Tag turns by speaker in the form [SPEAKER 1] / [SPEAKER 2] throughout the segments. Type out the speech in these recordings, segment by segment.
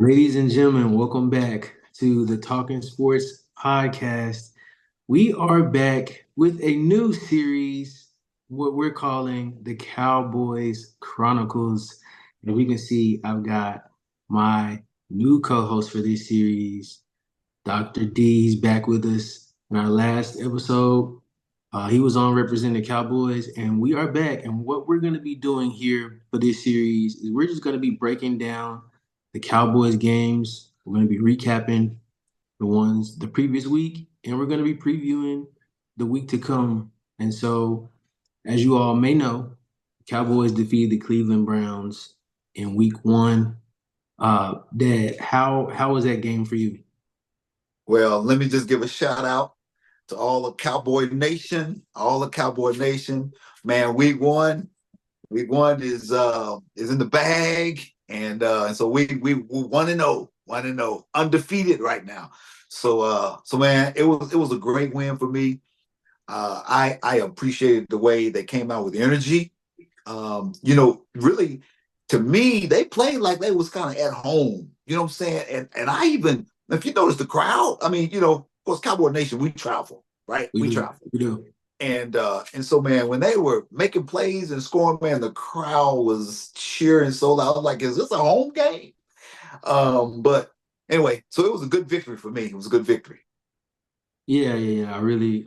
[SPEAKER 1] Ladies and gentlemen, welcome back to the Talking Sports podcast. We are back with a new series, what we're calling the Cowboys Chronicles. And we can see I've got my new co-host for this series, Dr. D. He's back with us in our last episode. He was on representing the Cowboys, and we are back. And what we're going to be doing here for this series is we're just going to be breaking down the Cowboys games. We're going to be recapping the previous week, and we're going to be previewing the week to come. And so, as you all may know, Cowboys defeated the Cleveland Browns in week one. Dad, how was that game for you?
[SPEAKER 2] Well, let me just give a shout out to all of Cowboy Nation, all of Cowboy Nation. Man, week one is in the bag, and so we 1-0, 1-0, undefeated right now. So man, it was a great win for me. I appreciated the way they came out with energy. Really, to me, they played like they was kind of at home. You know what I'm saying? And I even, if you notice the crowd, I mean, of course, Cowboy Nation, we travel, right?
[SPEAKER 1] We
[SPEAKER 2] We
[SPEAKER 1] do.
[SPEAKER 2] travel.
[SPEAKER 1] We do.
[SPEAKER 2] And so man, when they were making plays and scoring, man, the crowd was cheering so loud. I was like, is this a home game? But anyway, so it was a good victory for me. It was a good victory.
[SPEAKER 1] Yeah. I really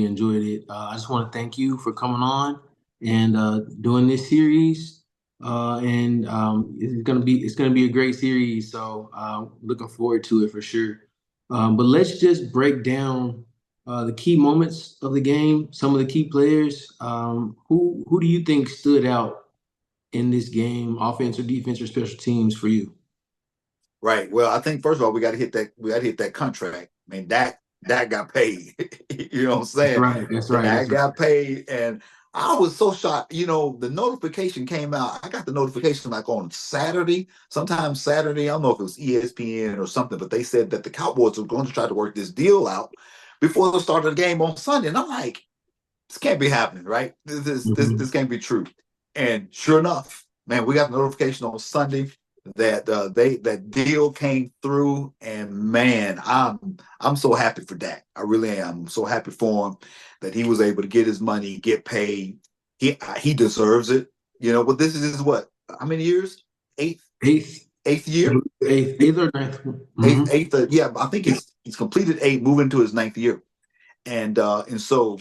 [SPEAKER 1] enjoyed it. I just want to thank you for coming on and doing this series. And it's gonna be a great series. So looking forward to it for sure. But let's just break down the key moments of the game. Some of the key players. Who do you think stood out in this game, offense or defense or special teams for you?
[SPEAKER 2] Right. Well, I think first of all, we got to hit that contract. I mean, that got paid. You know what I'm
[SPEAKER 1] That's
[SPEAKER 2] saying?
[SPEAKER 1] right. That's right.
[SPEAKER 2] That
[SPEAKER 1] That's right.
[SPEAKER 2] got paid. And I was so shocked. The notification came out. I got the notification like on Saturday, sometime Saturday. I don't know if it was ESPN or something, but they said that the Cowboys were going to try to work this deal out before the start of the game on Sunday. And I'm like, this can't be happening, right? This
[SPEAKER 1] Mhm.
[SPEAKER 2] can't be true. And sure enough, man, we got the notification on Sunday that that deal came through, and man, I'm so happy for Dak. I really am. I'm so happy for him that he was able to get his money, get paid. He deserves it. But this is what, how many years? Eighth
[SPEAKER 1] Eighth,
[SPEAKER 2] eighth year,
[SPEAKER 1] eighth or ninth.
[SPEAKER 2] eighth
[SPEAKER 1] Mhm.
[SPEAKER 2] eighth. Yeah, I think he's completed eight, moving to his ninth year, and so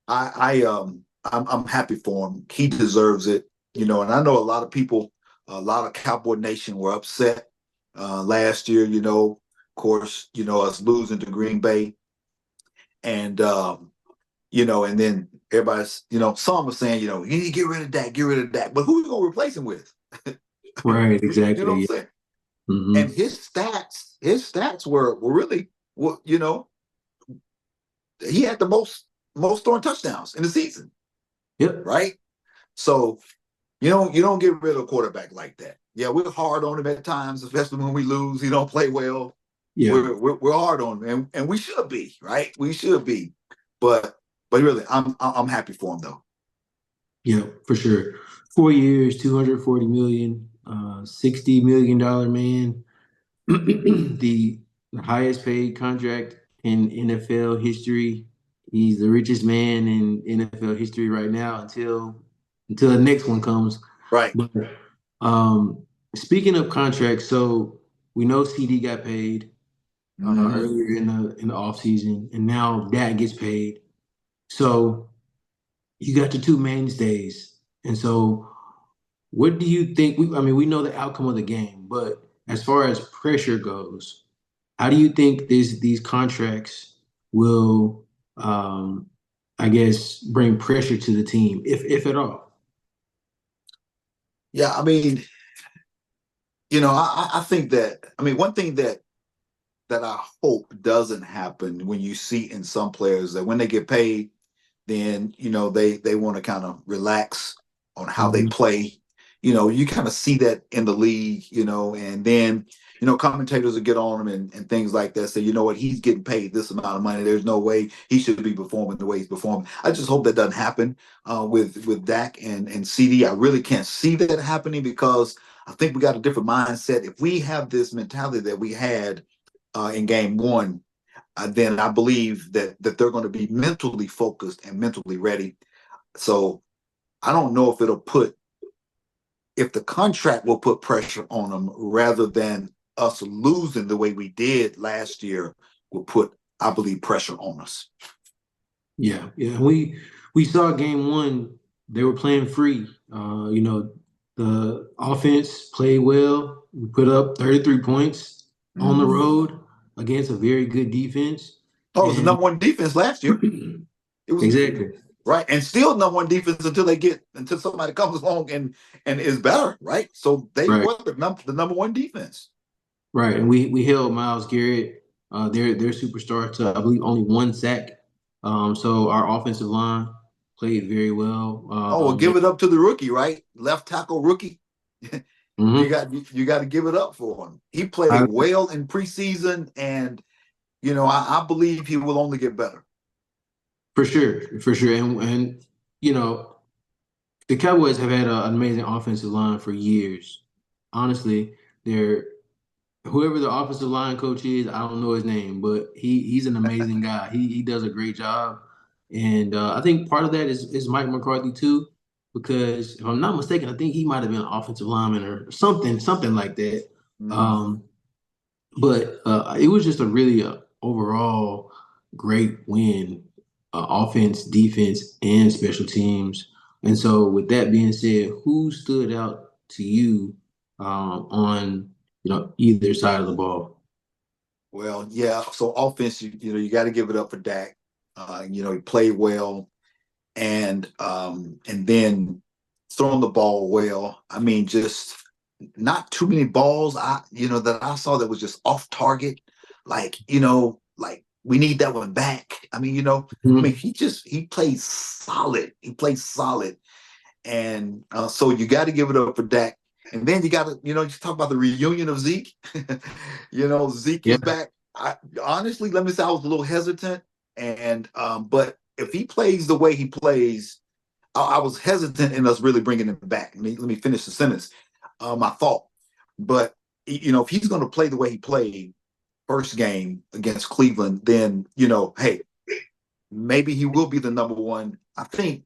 [SPEAKER 2] I'm happy for him. He deserves it, and I know a lot of people, a lot of Cowboy Nation were upset last year. Of course, us losing to Green Bay, and then everybody's, some was saying, you need to get rid of Dak, get rid of Dak. But who are you gonna replace him with?
[SPEAKER 1] Right,
[SPEAKER 2] You know what I'm
[SPEAKER 1] exactly.
[SPEAKER 2] saying?
[SPEAKER 1] Hmm.
[SPEAKER 2] And his stats were really, well, he had the most throwing touchdowns in the season,
[SPEAKER 1] Yep.
[SPEAKER 2] right? So you don't get rid of a quarterback like that. Yeah, we're hard on him at times, especially when we lose. He don't play well.
[SPEAKER 1] Yeah.
[SPEAKER 2] We're hard on him, and we should be, right. We should be, but really, I'm happy for him though.
[SPEAKER 1] Yeah, for sure. 4 years, 240 million, $60 million man, the highest paid contract in NFL history. He's the richest man in NFL history right now until the next one comes.
[SPEAKER 2] Right.
[SPEAKER 1] But um, speaking of contracts, so we know CD got paid
[SPEAKER 2] Mm-hmm.
[SPEAKER 1] earlier in the offseason, and now Dak gets paid. So you got the two mainstays. And so what do you think? I mean, we know the outcome of the game, but as far as pressure goes, how do you think these contracts will, I guess, bring pressure to the team, if at all?
[SPEAKER 2] Yeah, I mean, I think that, I mean, one thing that I hope doesn't happen when you see in some players that when they get paid, then they want to kind of relax on how they
[SPEAKER 1] Mhm.
[SPEAKER 2] play. You kind of see that in the league, and then commentators will get on him and things like that. Say, you know what, he's getting paid this amount of money. There's no way he should be performing the way he's performing. I just hope that doesn't happen with Dak and CeeDee. I really can't see that happening because I think we got a different mindset. If we have this mentality that we had in game one, then I believe that they're going to be mentally focused and mentally ready. So I don't know if the contract will put pressure on them rather than us losing the way we did last year will put, I believe, pressure on us.
[SPEAKER 1] Yeah, yeah. We saw game one, they were playing free. The offense played well. We put up 33 points on the
[SPEAKER 2] Mm-hmm.
[SPEAKER 1] road against a very good defense.
[SPEAKER 2] Oh, it was the
[SPEAKER 1] And
[SPEAKER 2] number one defense last year. It was
[SPEAKER 1] exactly.
[SPEAKER 2] right, and still number one defense until somebody comes along and is better, right? So they
[SPEAKER 1] Right.
[SPEAKER 2] were the number one defense.
[SPEAKER 1] Right. And we held Miles Garrett, their superstar, to I believe only one sack. So our offensive line played very well.
[SPEAKER 2] Oh, well, give it up to the rookie, right? Left tackle rookie.
[SPEAKER 1] Mhm.
[SPEAKER 2] You got to give it up for him. He played well in preseason, and I believe he will only get better.
[SPEAKER 1] For sure, for sure. And you know, the Cowboys have had an amazing offensive line for years. Honestly, they're whoever the offensive line coach is, I don't know his name, but he's an amazing guy. He does a great job, and I think part of that is Mike McCarthy too, because if I'm not mistaken, I think he might have been an offensive lineman or something like that.
[SPEAKER 2] Mm.
[SPEAKER 1] Um, but it was just a really overall great win, offense, defense, and special teams. And so, with that being said, who stood out to you on either side of the ball?
[SPEAKER 2] Well, yeah. So offense, you got to give it up for Dak. He played well, and then throwing the ball well. I mean, just not too many balls that I saw that was just off target. Like we need that one back.
[SPEAKER 1] Mhm.
[SPEAKER 2] He plays solid. He plays solid, and so you got to give it up for Dak. And then you got to, just talk about the reunion of Zeke. Zeke
[SPEAKER 1] Yeah,
[SPEAKER 2] is back. Honestly, let me say I was a little hesitant, and but if he plays the way he plays, I was hesitant in us really bringing him back. Let me finish the sentence. My thought, but if he's going to play the way he played first game against Cleveland, then hey, maybe he will be the number one. I think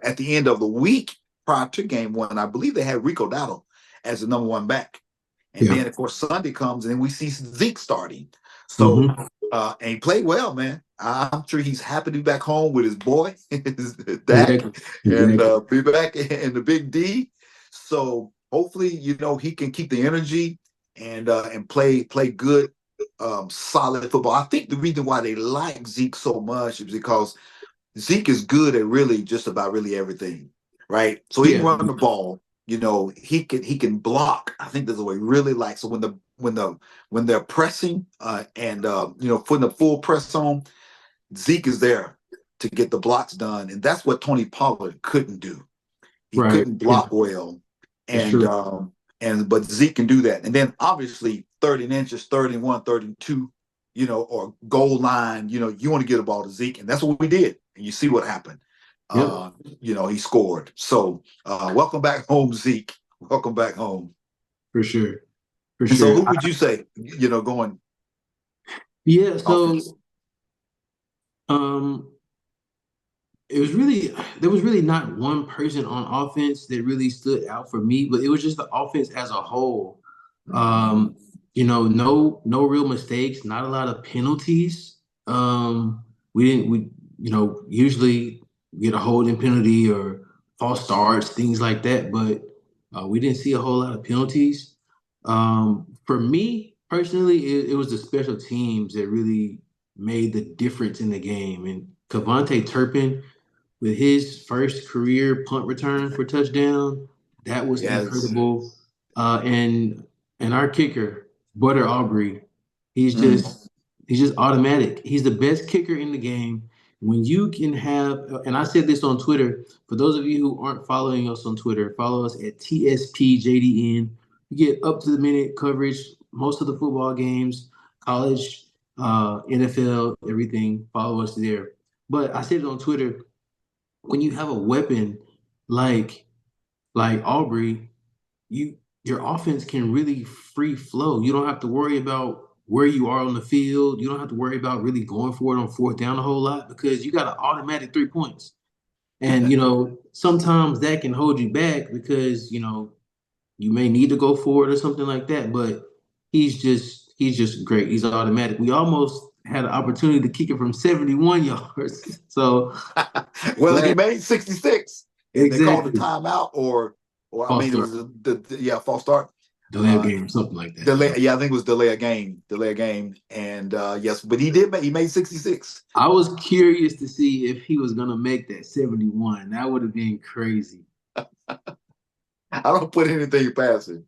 [SPEAKER 2] at the end of the week prior to game one, I believe they had Rico Dowdle as the number one back. And
[SPEAKER 1] yeah.
[SPEAKER 2] then, of course, Sunday comes and we see Zeke starting. So,
[SPEAKER 1] Hmm.
[SPEAKER 2] and he played well, man. I'm sure he's happy to be back home with his boy, his Dak,
[SPEAKER 1] Exactly,
[SPEAKER 2] and
[SPEAKER 1] exactly.
[SPEAKER 2] be back in the Big D. So hopefully, he can keep the energy and play good, solid football. I think the reason why they like Zeke so much is because Zeke is good at really just about really everything, right? So he can
[SPEAKER 1] Yeah,
[SPEAKER 2] run the ball. He can block. I think there's a way really like so when they're pressing and putting the full press on, Zeke is there to get the blocks done, and that's what Tony Pollard couldn't do. He
[SPEAKER 1] right.
[SPEAKER 2] couldn't
[SPEAKER 1] Yeah,
[SPEAKER 2] block well,
[SPEAKER 1] that's
[SPEAKER 2] and
[SPEAKER 1] true.
[SPEAKER 2] but Zeke can do that. And then obviously 30 inches, 31, 32, or goal line, you want to get a ball to Zeke, and that's what we did. And you see what happened.
[SPEAKER 1] Yep,
[SPEAKER 2] He scored. So welcome back home, Zeke. Welcome back home.
[SPEAKER 1] for sure, for
[SPEAKER 2] And so
[SPEAKER 1] sure.
[SPEAKER 2] who would you say, going
[SPEAKER 1] Yeah,
[SPEAKER 2] offense?
[SPEAKER 1] so um, it was really there was really not one person on offense that really stood out for me, but it was just the offense as a whole.
[SPEAKER 2] Mm-hmm.
[SPEAKER 1] Um, no real mistakes, not a lot of penalties. We usually get a holding penalty or false starts, things like that, but we didn't see a whole lot of penalties. For me personally, it was the special teams that really made the difference in the game. And Cavante Turpin, with his first career punt return for touchdown, that was
[SPEAKER 2] Yes.
[SPEAKER 1] incredible. And our kicker, Butter Aubrey, he's
[SPEAKER 2] Mm.
[SPEAKER 1] just he's just automatic. He's the best kicker in the game. When you can have, and I said this on Twitter, for those of you who aren't following us on Twitter, follow us at TSPJDN. You get up to the minute coverage, most of the football games, college, NFL, everything. Follow us there. But I said it on Twitter, when you have a weapon like Aubrey, your offense can really free flow. You don't have to worry about where you are on the field. You don't have to worry about really going for it on fourth down a whole lot because you got an automatic 3 points. And sometimes that can hold you back because you may need to go for it or something like that. But he's just great. He's automatic. We almost had an opportunity to kick it from 71 yards. So
[SPEAKER 2] Well, he
[SPEAKER 1] glad
[SPEAKER 2] made 66, and they called a
[SPEAKER 1] exactly.
[SPEAKER 2] timeout, or I
[SPEAKER 1] False
[SPEAKER 2] mean, it
[SPEAKER 1] start,
[SPEAKER 2] was false start.
[SPEAKER 1] delay of game, something like that.
[SPEAKER 2] Delay, yeah, I think it was delay a game, and yes, but he made 66.
[SPEAKER 1] I was curious to see if he was gonna make that 71. That would have been crazy.
[SPEAKER 2] I don't put anything past him.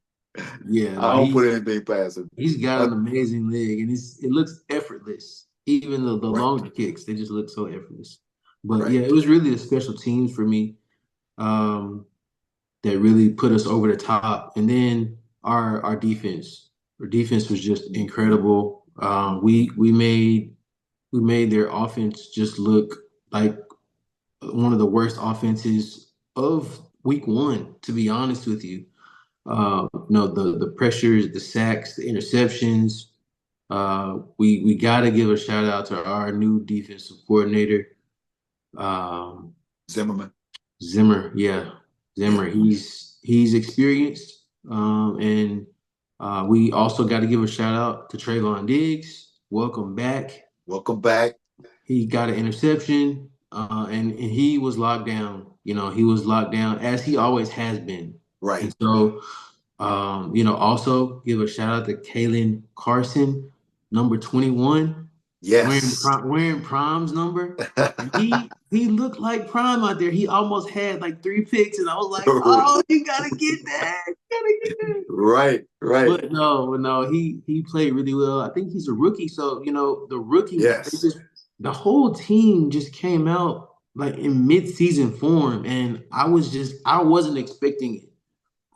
[SPEAKER 1] Yeah,
[SPEAKER 2] I
[SPEAKER 1] no,
[SPEAKER 2] don't put anything past him.
[SPEAKER 1] he's got
[SPEAKER 2] Uh,
[SPEAKER 1] an amazing leg, and it looks effortless. Even the
[SPEAKER 2] right,
[SPEAKER 1] longer kicks, they just look so effortless. But
[SPEAKER 2] right.
[SPEAKER 1] yeah, it was really the special teams for me um, that really put us over the top, and then our defense. Our defense was just incredible. We made their offense just look like one of the worst offenses of week one, to be honest with you. No, the pressures, the sacks, the interceptions. We got to give a shout out to our new defensive coordinator, um,
[SPEAKER 2] Zimmerman.
[SPEAKER 1] Zimmer. Yeah,
[SPEAKER 2] Yeah,
[SPEAKER 1] Zimmer. He's experienced, and we also got to give a shout out to Trayvon Diggs. Welcome back.
[SPEAKER 2] welcome back.
[SPEAKER 1] He got an interception, and he was locked down. He was locked down as he always has been.
[SPEAKER 2] Right.
[SPEAKER 1] And so, also give a shout out to Kalen Carson, number 21,
[SPEAKER 2] Yes.
[SPEAKER 1] wearing Prime's number. And he looked like Prime out there. He almost had like 3 picks, and I was like, "Oh, you gotta get that! You gotta get that!"
[SPEAKER 2] Right, right.
[SPEAKER 1] But no, he played really well. I think he's a rookie, so the rookies
[SPEAKER 2] Yes.
[SPEAKER 1] the whole team just came out like in mid-season form, and I wasn't expecting it.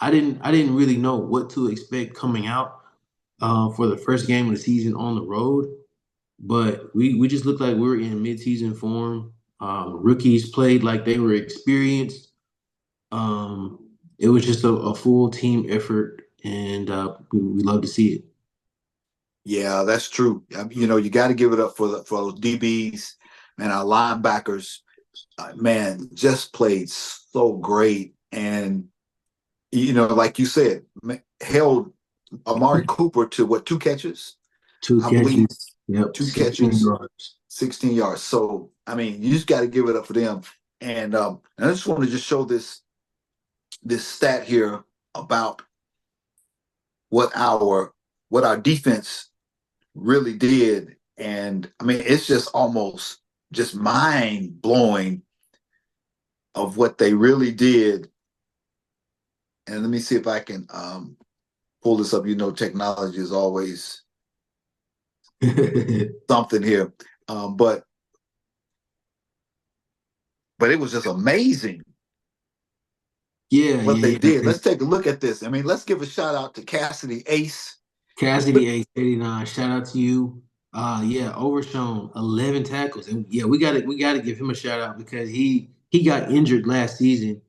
[SPEAKER 1] I didn't really know what to expect coming out for the first game of the season on the road, but we just looked like we were in mid-season form. Rookies played like they were experienced. It was just a full team effort, and we love to see it.
[SPEAKER 2] Yeah, that's true. You got to give it up for those DBs and our linebackers. Man, just played so great, and like you said, held Amari Cooper to what, 2 catches?
[SPEAKER 1] Two
[SPEAKER 2] I believe
[SPEAKER 1] catches, yep,
[SPEAKER 2] two
[SPEAKER 1] 16
[SPEAKER 2] catches,
[SPEAKER 1] yards.
[SPEAKER 2] 16 yards. So I mean, you just got to give it up for them. And I just want to just show this stat here about what our defense really did. And I mean, it's just almost just mind blowing of what they really did. And let me see if I can pull this up. Technology is always something here. But it was just amazing
[SPEAKER 1] Yeah,
[SPEAKER 2] what they
[SPEAKER 1] yeah,
[SPEAKER 2] did.
[SPEAKER 1] yeah.
[SPEAKER 2] Let's take a look at this. I mean, let's give a shout out to Cassidy Ace.
[SPEAKER 1] Cassidy 889, shout out to you. Yeah, Overshown 11 tackles, and yeah, we gotta give him a shout out because he got injured last season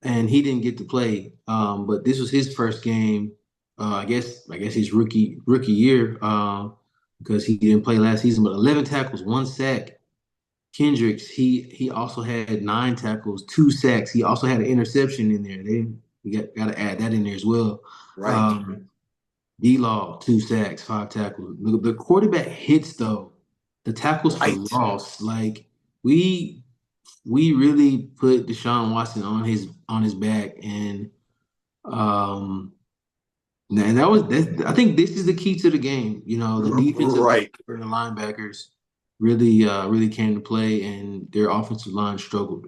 [SPEAKER 1] and he didn't get to play. But this was his first game. I guess his rookie year. Because he didn't play last season, but 11 tackles, 1 sack. Kendricks, he also had 9 tackles, 2 sacks. He also had an interception in there. You got to add that in there as well.
[SPEAKER 2] Right,
[SPEAKER 1] Um, D-Law, 2 sacks, 5 tackles. The quarterback hits though, the tackles for
[SPEAKER 2] right.
[SPEAKER 1] loss. Like we we really put Deshaun Watson on his back, um, and I think this is the key to the game. The defensive back
[SPEAKER 2] Right.
[SPEAKER 1] and the linebackers really came to play, and their offensive line struggled.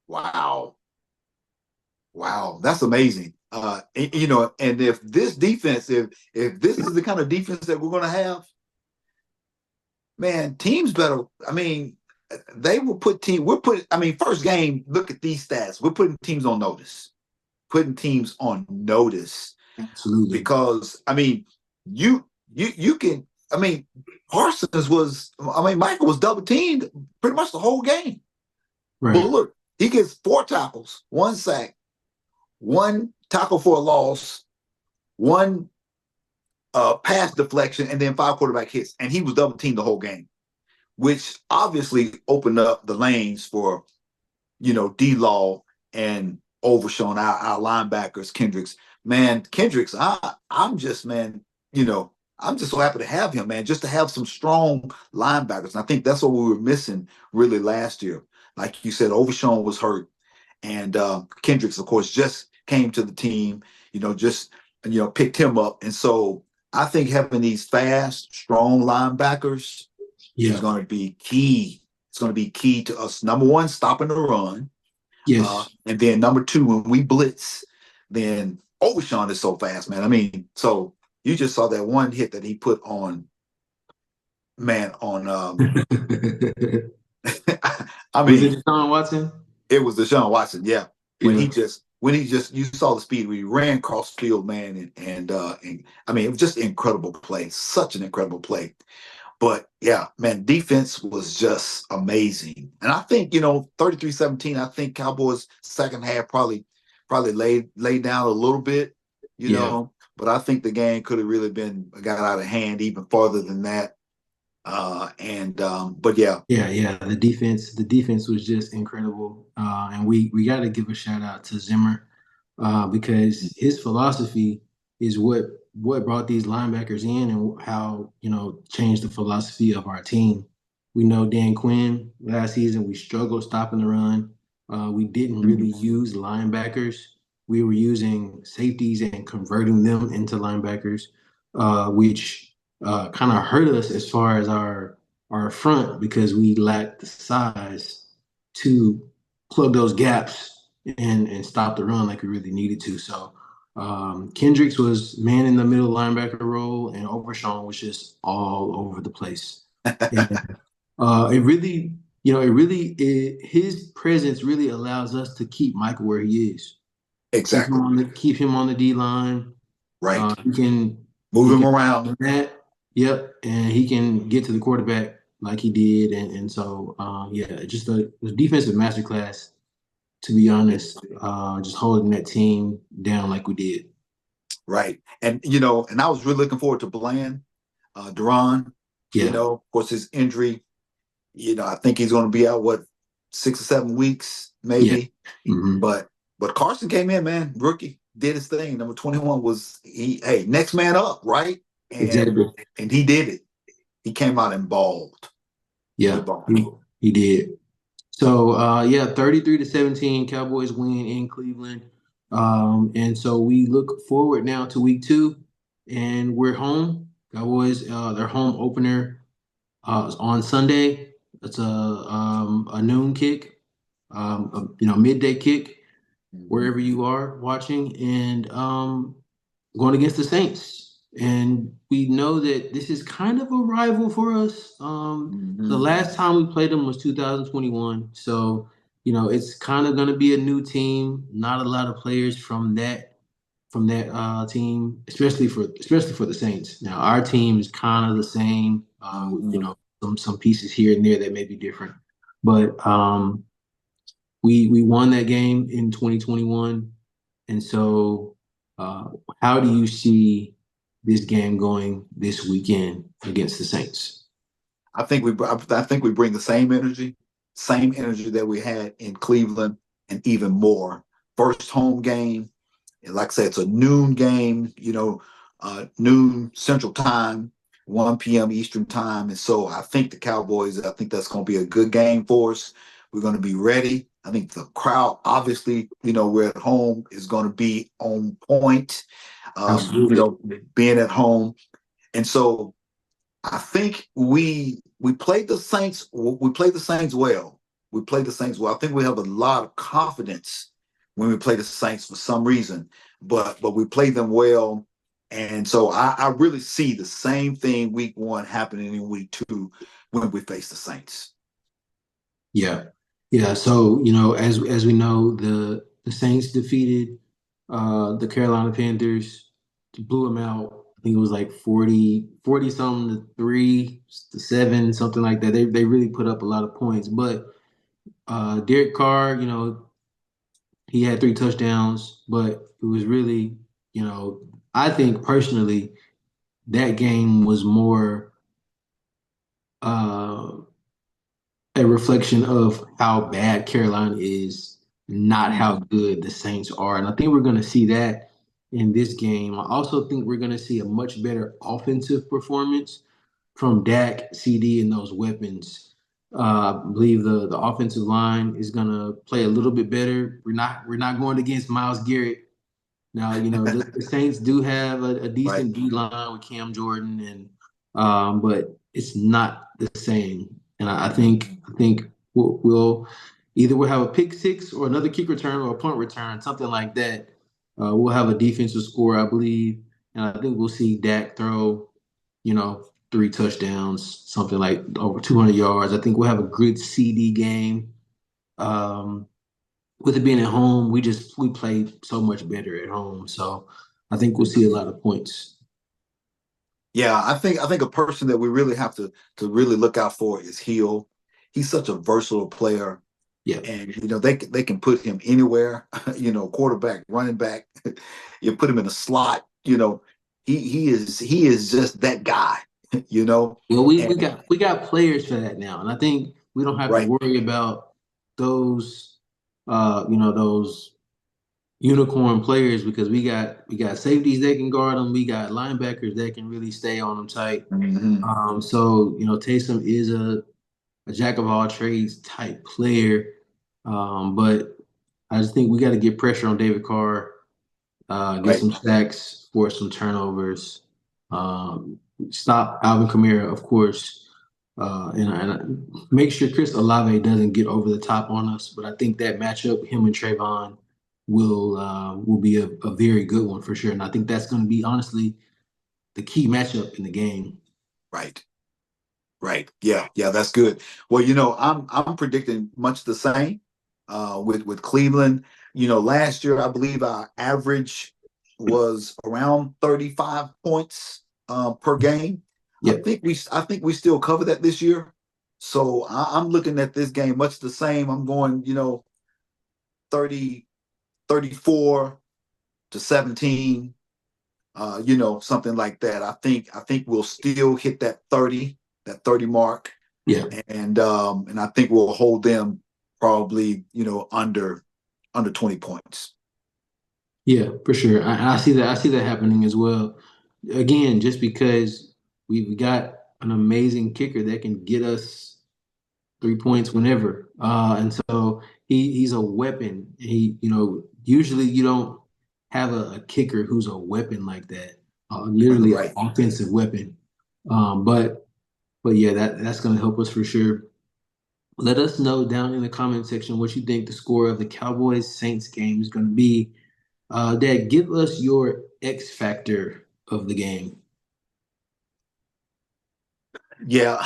[SPEAKER 2] Wow. Wow. That's amazing. And if this defense, if this is the kind of defense that we're gonna have, man, teams better. I mean, they will put team. We're putting. I mean, first game. Look at these stats. We're putting teams on notice. Putting teams on notice
[SPEAKER 1] Absolutely.
[SPEAKER 2] because I mean, you can. I mean, Parsons was. I mean, Michael was double teamed pretty much the whole game. But
[SPEAKER 1] Right.
[SPEAKER 2] look, he gets 4 tackles, 1 sack, one tackle for a loss, one pass deflection, and then 5 quarterback hits. And he was double teamed the whole game, which obviously opened up the lanes for, D-Law and Overshown, our linebackers, Kendricks. Man, Kendricks, I'm just, man, I'm just so happy to have him, man, just to have some strong linebackers. And I think that's what we were missing really last year. Like you said, Overshown was hurt. And Kendricks, of course, just came to the team, just, picked him up. And so I think having these fast, strong linebackers is
[SPEAKER 1] Yeah.
[SPEAKER 2] going to be key. It's going to be key to us. Number one, stopping the run.
[SPEAKER 1] Yes.
[SPEAKER 2] And then number two, when we blitz, then Overshawn is so fast, man. I mean, so you just saw that one hit that he put on, man, on I
[SPEAKER 1] Was it
[SPEAKER 2] mean,
[SPEAKER 1] Deshaun Watson?
[SPEAKER 2] it was Deshaun Watson, yeah.
[SPEAKER 1] Yeah.
[SPEAKER 2] When he just you saw the speed when he ran across the field, man, and I mean, it was just an incredible play, such an incredible play. But yeah, man, defense was just amazing. And I think, 33-17, I think Cowboys second half probably laid down a little bit,
[SPEAKER 1] Yeah.
[SPEAKER 2] but I think the game could have really been got out of hand even farther than that. But yeah.
[SPEAKER 1] Yeah. The defense was just incredible. And we got to give a shout out to Zimmer because his philosophy is what brought these linebackers in and how, changed the philosophy of our team. We know Dan Quinn last season, we struggled stopping the run. We didn't really use linebackers. We were using safeties and converting them into linebackers, which kind of hurt us as far as our front because we lacked the size to plug those gaps and stop the run like we really needed to. So Kendricks was man in the middle linebacker role, and Overshawn was just all over the place. And it really, his presence really allows us to keep Michael where he is.
[SPEAKER 2] Exactly.
[SPEAKER 1] Keep him on the D line.
[SPEAKER 2] Right.
[SPEAKER 1] He can
[SPEAKER 2] Move him around.
[SPEAKER 1] that. Yep, and he can get to the quarterback like he did, and so yeah, just a defensive masterclass. To be honest, just holding that team down like we did.
[SPEAKER 2] Right. And and I was really looking forward to Bland, Duran,
[SPEAKER 1] Yeah,
[SPEAKER 2] of course his injury, I think he's gonna be out 6 or 7 weeks,
[SPEAKER 1] yeah,
[SPEAKER 2] maybe.
[SPEAKER 1] hmm
[SPEAKER 2] But Carson came in, man, rookie, did his thing. Number 21 was hey, next man up, right? And
[SPEAKER 1] exactly.
[SPEAKER 2] and he did it. He came out and balled. He
[SPEAKER 1] Yeah,
[SPEAKER 2] balled.
[SPEAKER 1] he did. So yeah, 33-17, Cowboys win in Cleveland. And so we look forward now to week two, and we're home. Cowboys, their home opener on Sunday. It's a noon kick, midday kick,
[SPEAKER 2] Mhm.
[SPEAKER 1] wherever you are watching, and going against the Saints. And we know that this is kind of a rival for us. The
[SPEAKER 2] Mhm.
[SPEAKER 1] last time we played them was 2021. So, it's kind of going to be a new team. Not a lot of players from that team, especially for the Saints. Now, our team is kind of the same.
[SPEAKER 2] Mhm.
[SPEAKER 1] Some pieces here and there that may be different, but we won that game in 2021, and so how do you see this game going this weekend against the Saints?
[SPEAKER 2] I think we bring the same energy that we had in Cleveland, and even more. First home game, and like I said, it's a noon game. Noon Central Time, 1 p.m. Eastern Time, and so I think the Cowboys. I think that's going to be a good game for us. We're going to be ready. I think the crowd, obviously, we're at home, is going to be on point.
[SPEAKER 1] Absolutely.
[SPEAKER 2] Being at home, and so I think we played the Saints. We played the Saints well. We played the Saints well. I think we have a lot of confidence when we play the Saints for some reason, but we played them well, and so I really see the same thing week one happening in week two when we face the Saints.
[SPEAKER 1] Yeah, yeah. So as we know, the Saints defeated the Carolina Panthers, blew them out. I think it was like 40 something to 3 to 7, something like that. They really put up a lot of points, but Derek Carr, He had 3 touchdowns, but it was really, you know, I think personally that game was more uh, a reflection of how bad Carolina is, not how
[SPEAKER 2] Mhm.
[SPEAKER 1] good the Saints are. And I think we're going to see that in this game. I also think we're going to see a much better offensive performance from Dak, CD, and those weapons. I believe the offensive line is going to play a little bit better. We're not going against Myles Garrett. Now, the Saints do have a
[SPEAKER 2] Right.
[SPEAKER 1] decent D line with Cam Jordan, and but it's not the same. And I think
[SPEAKER 2] Mhm.
[SPEAKER 1] I think we'll either we'll have a pick six or another kick return or a punt return, something like that. We'll have a defensive score, I believe, and I think we'll see Dak throw, 3 touchdowns, something like over 200 yards. I think we'll have a good CD game. Um, with it being at home, we play so much better at home. So I think we'll see a lot of points.
[SPEAKER 2] Yeah, I think a person that we really have to really look out for is Hill. He's such a versatile player,
[SPEAKER 1] Yeah.
[SPEAKER 2] and they can put him anywhere. Quarterback, running back. You put him in a slot. He is just that guy. You know,
[SPEAKER 1] Well,
[SPEAKER 2] and
[SPEAKER 1] we got players for that now, and I think we don't have to
[SPEAKER 2] right,
[SPEAKER 1] worry about those those unicorn players because we got safeties that can guard them. We got linebackers that can really stay on them tight.
[SPEAKER 2] hmm
[SPEAKER 1] So Taysom is a jack of all trades type player, but I just think we got to get pressure on David Carr, get
[SPEAKER 2] right.
[SPEAKER 1] some sacks, force some turnovers, stop Alvin Kamara, of course, and make sure Chris Olave doesn't get over the top on us. But I think that matchup, him and Trayvon, will be a very good one for sure. And I think that's going to be honestly the key matchup in the game.
[SPEAKER 2] Right. Right. Yeah. Yeah. That's good. Well, I'm predicting much the same with Cleveland. Last year I believe our average was around 35 points per game. I
[SPEAKER 1] Yep.
[SPEAKER 2] think we still cover that this year. So I'm looking at this game much the same. I'm going 30 34 to 17. Something like that. I think we'll still hit that 30 mark,
[SPEAKER 1] Yeah.
[SPEAKER 2] and I think we'll hold them probably under 20 points.
[SPEAKER 1] Yeah, for sure. I see that. I see that happening as well. Again, just because we got an amazing kicker that can get us 3 points whenever, and so he's a weapon. Usually you don't have a kicker who's a weapon like that, literally an
[SPEAKER 2] Right.
[SPEAKER 1] offensive weapon. But yeah, that's going to help us for sure. Let us know down in the comment section what you think the score of the Cowboys Saints game is going to be. Dad, give us your X factor of the game.
[SPEAKER 2] Yeah,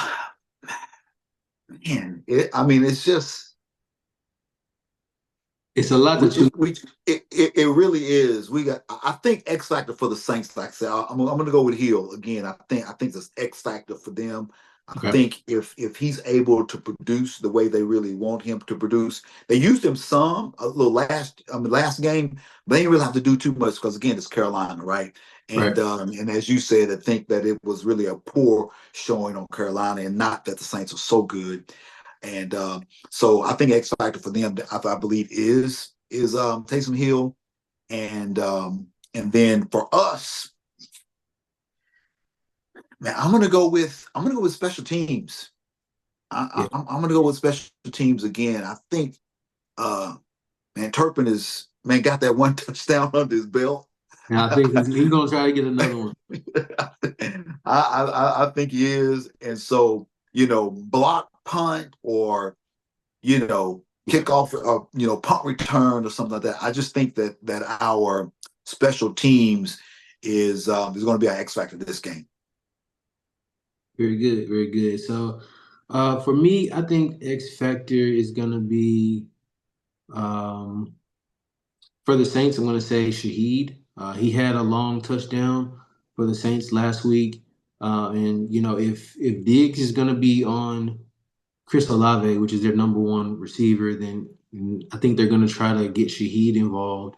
[SPEAKER 2] man. I mean, it's just
[SPEAKER 1] It's a lot to
[SPEAKER 2] we
[SPEAKER 1] choose.
[SPEAKER 2] just we it really is. I think X factor for the Saints. Like I said, I'm going to go with Hill again. I think this X factor for them. I
[SPEAKER 1] Okay.
[SPEAKER 2] think if he's able to produce the way they really want him to produce, they used him some a little last game. But they didn't really have to do too much because again, it's Carolina, right?
[SPEAKER 1] Right.
[SPEAKER 2] And as you said, I think that it was really a poor showing on Carolina, and not that the Saints are so good. And so I think X factor for them, I believe, is Taysom Hill, and then for us, man, I'm gonna go with special teams.
[SPEAKER 1] Yeah.
[SPEAKER 2] I'm gonna go with special teams again. I think man, Turpin is man got that one touchdown under his belt.
[SPEAKER 1] And I think
[SPEAKER 2] I,
[SPEAKER 1] he's going to try to get another one.
[SPEAKER 2] I think he is, and so block punt or
[SPEAKER 1] Yeah.
[SPEAKER 2] kickoff or punt return or something like that. I just think that our special teams is going to be our X factor this game.
[SPEAKER 1] Very good. Very good. So, for me, I think X factor is going to be um, for the Saints. I'm going to say Shaheed. He had a long touchdown for the Saints last week, and if Diggs is going to be on Chris Olave, which is their number one receiver, then And I think they're going to try to get Shaheed involved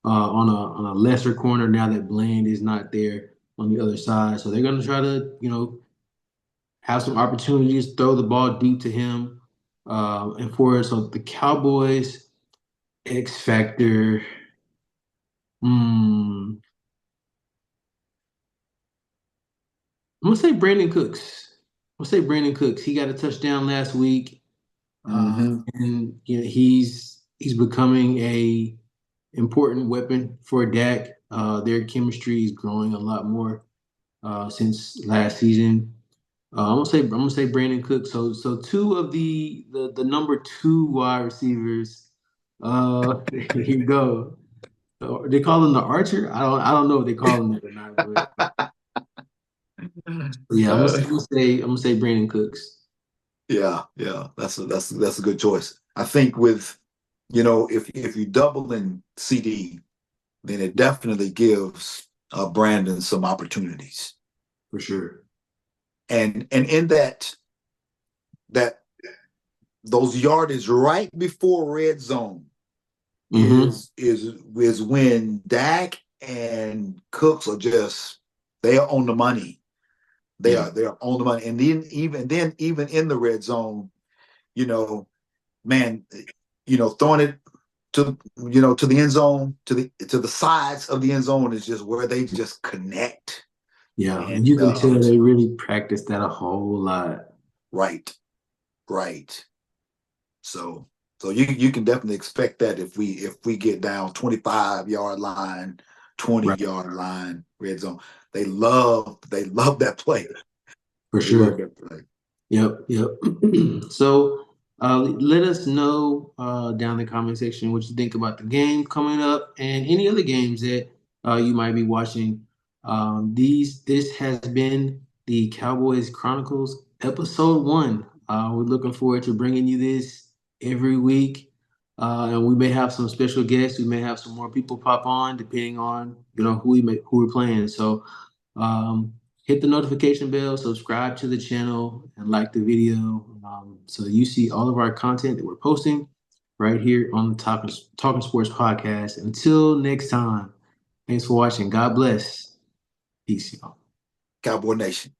[SPEAKER 1] on a lesser corner now that Bland is not there on the other side. So they're going to try to, have some opportunities, throw the ball deep to him and forward. So the Cowboys X factor. Hmm, I'm gonna say Brandon Cooks. I'm gonna say Brandon Cooks. He got a touchdown last week,
[SPEAKER 2] Hmm.
[SPEAKER 1] and he's becoming a important weapon for Dak. Their chemistry is growing a lot more since last season. I'm gonna say Brandon Cook. So two of the number two wide receivers. Here you go. They call him the Archer. I don't know if they call him that or not, but yeah, I'm gonna say Brandon Cooks
[SPEAKER 2] Yeah, yeah, that's a good choice. I think with if you double in CD, then it definitely gives Brandon some opportunities.
[SPEAKER 1] for sure.
[SPEAKER 2] And in that those yardage right before red zone
[SPEAKER 1] Mm-hmm.
[SPEAKER 2] is when Dak and Cooks are just they are on the money.
[SPEAKER 1] Yeah,
[SPEAKER 2] They're on the money. And then even in the red zone, you know, man, throwing it to the end zone, to the sides of the end zone is just where they just connect.
[SPEAKER 1] yeah, and you
[SPEAKER 2] And
[SPEAKER 1] can tell they really practice that a whole lot.
[SPEAKER 2] right, right. So you can definitely expect that if we get down 25-yard line, 20
[SPEAKER 1] Right,
[SPEAKER 2] yard line, red zone. They love that play.
[SPEAKER 1] for
[SPEAKER 2] They love
[SPEAKER 1] sure.
[SPEAKER 2] that play.
[SPEAKER 1] Yep, yep. So let us know down in the comment section what you think about the game coming up and any other games that you might be watching. This has been the Cowboys Chronicles episode 1. We're looking forward to bringing you this every week, and we may have some special guests. We may have some more people pop on depending on who we're playing. So. Um, Hit the notification bell, subscribe to the channel, and like the video so you see all of our content that we're posting right here on the Talking Sports podcast. Until next time, thanks for watching. God bless. Peace, y'all.
[SPEAKER 2] Cowboy Nation.